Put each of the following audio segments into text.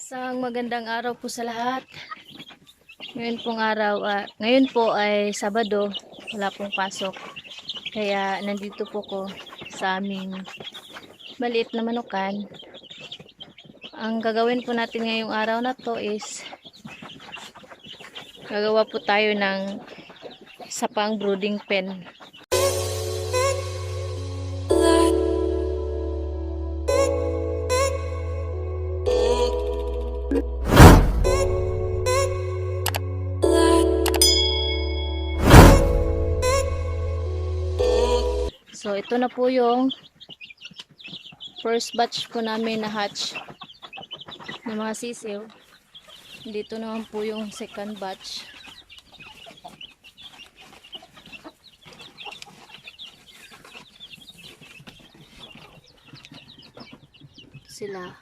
Isang magandang araw po sa lahat. Ngayon po ay Sabado, wala pong pasok. Kaya nandito po ko sa aming maliit na manukan. Ang gagawin po natin ngayong araw na to is gagawa po tayo ng sapang brooding pen. So ito na po yung first batch po namin na hatch ng mga sisiw. Dito naman po yung second batch. Sila.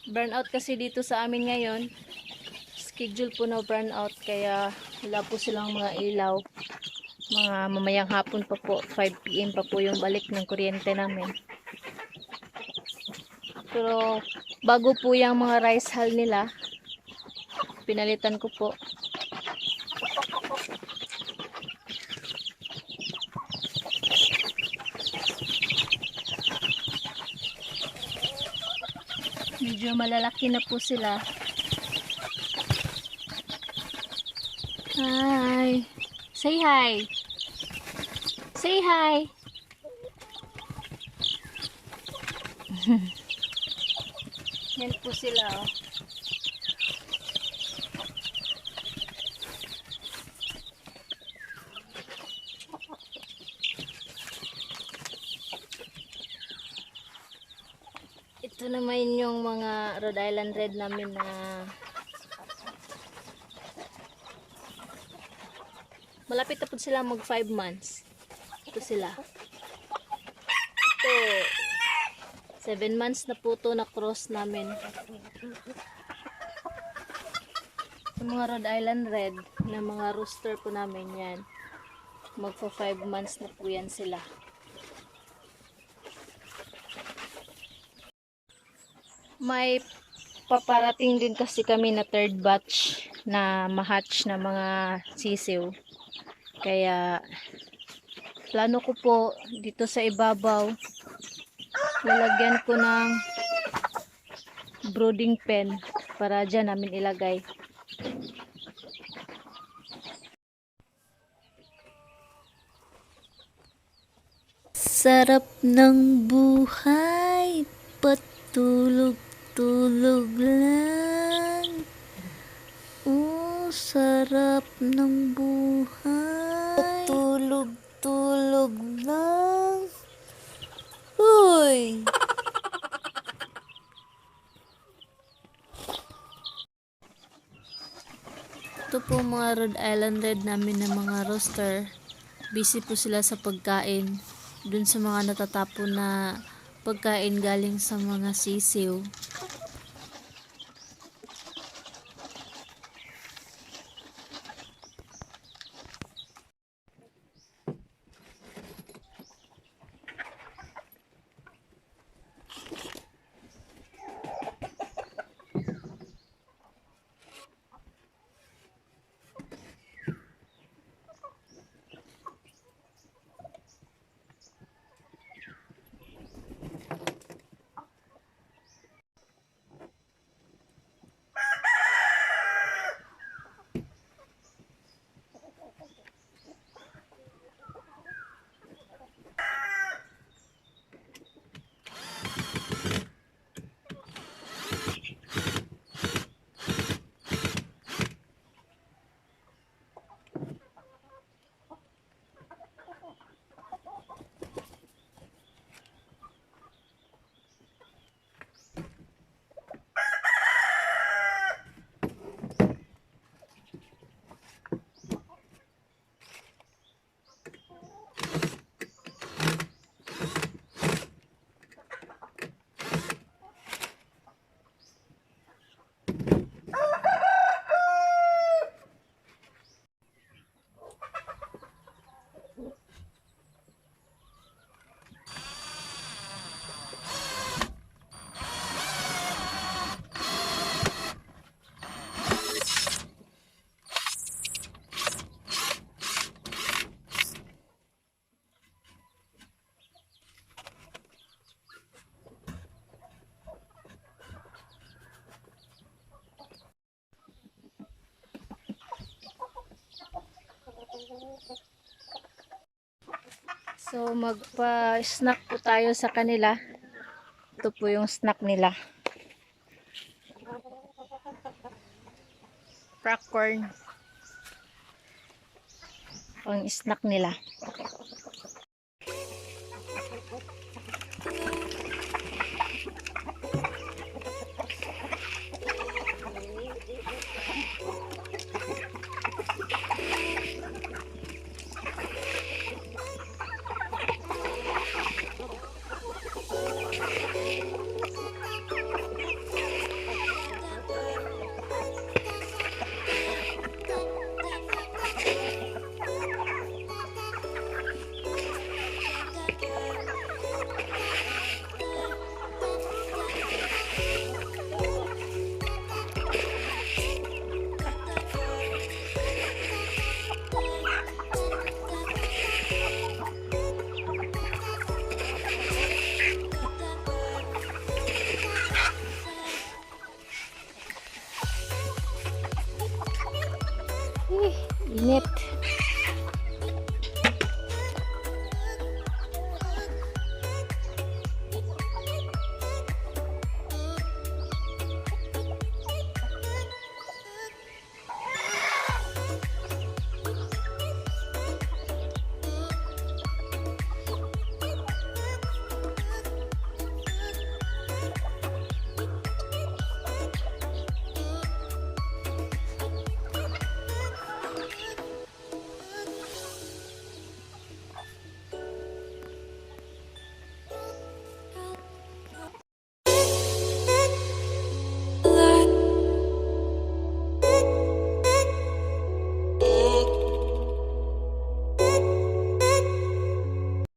Burnout kasi dito sa amin ngayon. Schedule po na burnout kaya wala po silang mga ilaw. Mga mamayang hapon pa po, 5 PM pa po yung balik ng kuryente namin. Pero bago po yung mga rice hull nila, pinalitan ko po. Medyo malalaki na po sila. Hi! Say hi! Say hi! Yan po sila, oh. Ito naman yung mga Rhode Island Red namin na malapit na po sila mag 5 months. Ito sila. Ito 7 months na po ito na cross namin. Yung mga Rhode Island Red na mga rooster po namin yan. Magpa 5 months na po yan sila. May paparating din kasi kami na third batch na mahatch na mga sisiw. Kaya plano ko po dito sa ibabaw lalagyan ko ng brooding pen para dyan namin ilagay. Sarap ng buhay, patulog-tulog lang. Oh, sarap ng buhay, patulog-tulog lang. Uy! Ito po mga Rhode Island Red namin na mga rooster. Busy po sila sa pagkain. Dun sa mga natatapon na pagkain galing sa mga sisiw. So magpa-snack po tayo sa kanila. Ito po yung snack nila. Popcorn. Ang snack nila.